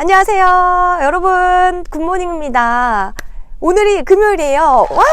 안녕하세요. 여러분, 굿모닝입니다. 오늘이 금요일이에요. 와!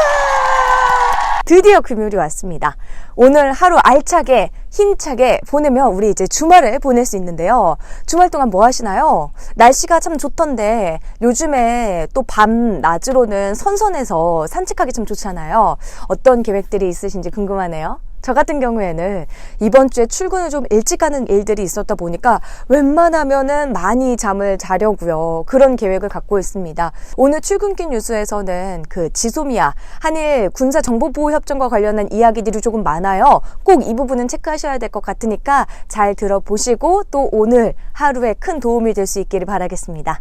드디어 금요일이 왔습니다. 오늘 하루 알차게, 힘차게 보내면 우리 이제 주말을 보낼 수 있는데요. 주말 동안 뭐 하시나요? 날씨가 참 좋던데 요즘에 또 밤, 낮으로는 선선해서 산책하기 참 좋잖아요. 어떤 계획들이 있으신지 궁금하네요. 저 같은 경우에는 이번 주에 출근을 좀 일찍 가는 일들이 있었다 보니까 웬만하면은 많이 잠을 자려고요. 그런 계획을 갖고 있습니다. 오늘 출근길 뉴스에서는 그 지소미아 한일 군사정보보호협정과 관련한 이야기들이 조금 많아요. 꼭 이 부분은 체크하셔야 될 것 같으니까 잘 들어보시고 또 오늘 하루에 큰 도움이 될 수 있기를 바라겠습니다.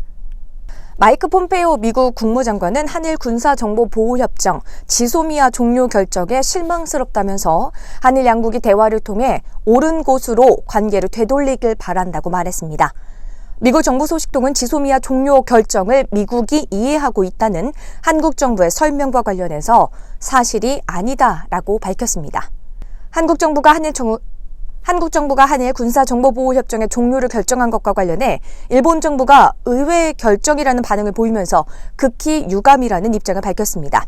마이크 폼페이오 미국 국무장관은 한일 군사정보보호협정 지소미아 종료 결정에 실망스럽다면서 한일 양국이 대화를 통해 옳은 곳으로 관계를 되돌리길 바란다고 말했습니다. 미국 정부 소식통은 지소미아 종료 결정을 미국이 이해하고 있다는 한국 정부의 설명과 관련해서 사실이 아니다라고 밝혔습니다. 한국 정부가 한일 군사정보보호협정의 종료를 결정한 것과 관련해 일본 정부가 의외의 결정이라는 반응을 보이면서 극히 유감이라는 입장을 밝혔습니다.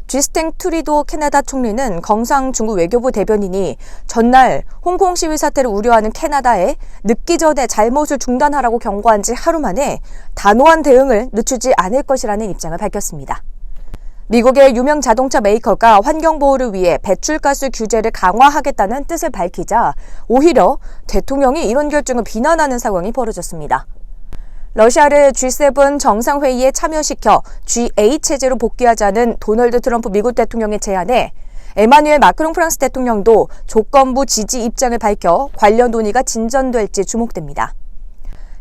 쥐스탱 투리도 캐나다 총리는 경상 중국 외교부 대변인이 전날 홍콩 시위 사태를 우려하는 캐나다에 늦기 전에 잘못을 중단하라고 경고한 지 하루 만에 단호한 대응을 늦추지 않을 것이라는 입장을 밝혔습니다. 미국의 유명 자동차 메이커가 환경보호를 위해 배출가스 규제를 강화하겠다는 뜻을 밝히자 오히려 대통령이 이런 결정을 비난하는 상황이 벌어졌습니다. 러시아를 G7 정상회의에 참여시켜 G8 체제로 복귀하자는 도널드 트럼프 미국 대통령의 제안에 에마뉘엘 마크롱 프랑스 대통령도 조건부 지지 입장을 밝혀 관련 논의가 진전될지 주목됩니다.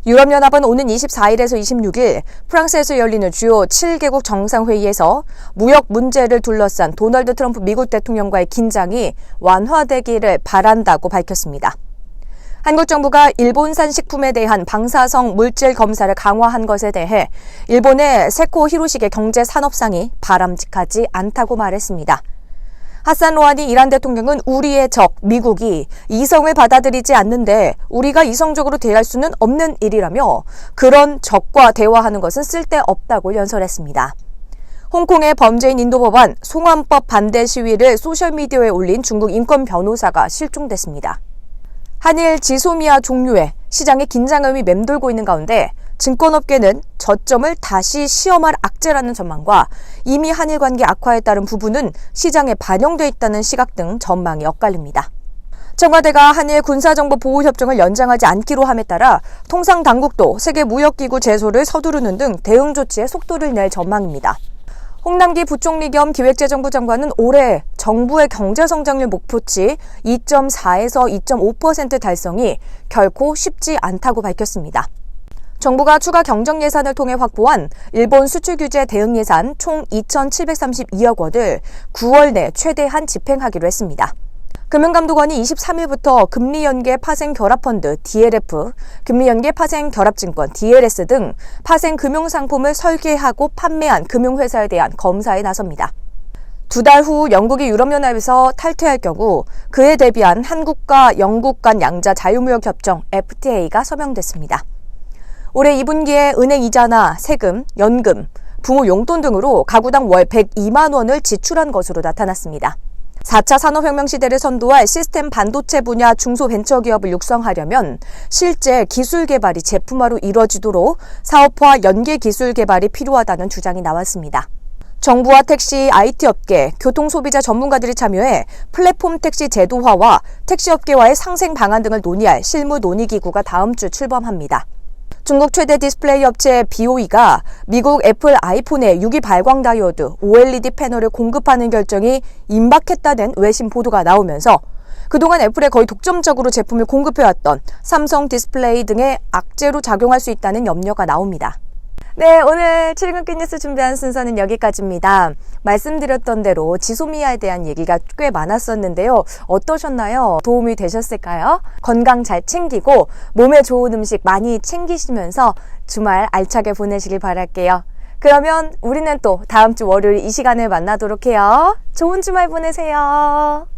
유럽연합은 오는 24일에서 26일 프랑스에서 열리는 주요 7개국 정상회의에서 무역 문제를 둘러싼 도널드 트럼프 미국 대통령과의 긴장이 완화되기를 바란다고 밝혔습니다. 한국 정부가 일본산 식품에 대한 방사성 물질 검사를 강화한 것에 대해 일본의 세코 히로시게 경제산업상이 바람직하지 않다고 말했습니다. 하산 로하니 이란 대통령은 우리의 적 미국이 이성을 받아들이지 않는데 우리가 이성적으로 대할 수는 없는 일이라며 그런 적과 대화하는 것은 쓸데없다고 연설했습니다. 홍콩의 범죄인 인도법안 송환법 반대 시위를 소셜미디어에 올린 중국 인권 변호사가 실종됐습니다. 한일 지소미아 종료에 시장의 긴장감이 맴돌고 있는 가운데 증권업계는 저점을 다시 시험할 악재라는 전망과 이미 한일 관계 악화에 따른 부분은 시장에 반영돼 있다는 시각 등 전망이 엇갈립니다. 청와대가 한일 군사정보보호협정을 연장하지 않기로 함에 따라 통상당국도 세계무역기구 제소를 서두르는 등 대응 조치에 속도를 낼 전망입니다. 홍남기 부총리 겸 기획재정부 장관은 올해 정부의 경제성장률 목표치 2.4에서 2.5% 달성이 결코 쉽지 않다고 밝혔습니다. 정부가 추가 경정 예산을 통해 확보한 일본 수출 규제 대응 예산 총 2,732억 원을 9월 내 최대한 집행하기로 했습니다. 금융감독원이 23일부터 금리연계 파생결합펀드 DLF, 금리연계 파생결합증권 DLS 등 파생금융상품을 설계하고 판매한 금융회사에 대한 검사에 나섭니다. 2달 후 영국이 유럽연합에서 탈퇴할 경우 그에 대비한 한국과 영국 간 양자 자유무역협정 FTA가 서명됐습니다. 올해 2분기에 은행 이자나 세금, 연금, 부모 용돈 등으로 가구당 월 102만 원을 지출한 것으로 나타났습니다. 4차 산업혁명 시대를 선도할 시스템 반도체 분야 중소벤처기업을 육성하려면 실제 기술 개발이 제품화로 이뤄지도록 사업화 연계 기술 개발이 필요하다는 주장이 나왔습니다. 정부와 택시, IT업계, 교통소비자 전문가들이 참여해 플랫폼 택시 제도화와 택시업계와의 상생 방안 등을 논의할 실무 논의기구가 다음 주 출범합니다. 중국 최대 디스플레이 업체 BOE가 미국 애플 아이폰에 유기 발광 다이오드 OLED 패널을 공급하는 결정이 임박했다는 외신 보도가 나오면서 그동안 애플에 거의 독점적으로 제품을 공급해왔던 삼성 디스플레이 등의 악재로 작용할 수 있다는 염려가 나옵니다. 네, 오늘 출근길 뉴스 준비한 순서는 여기까지입니다. 말씀드렸던 대로 지소미아에 대한 얘기가 꽤 많았었는데요. 어떠셨나요? 도움이 되셨을까요? 건강 잘 챙기고 몸에 좋은 음식 많이 챙기시면서 주말 알차게 보내시길 바랄게요. 그러면 우리는 또 다음 주 월요일 이 시간에 만나도록 해요. 좋은 주말 보내세요.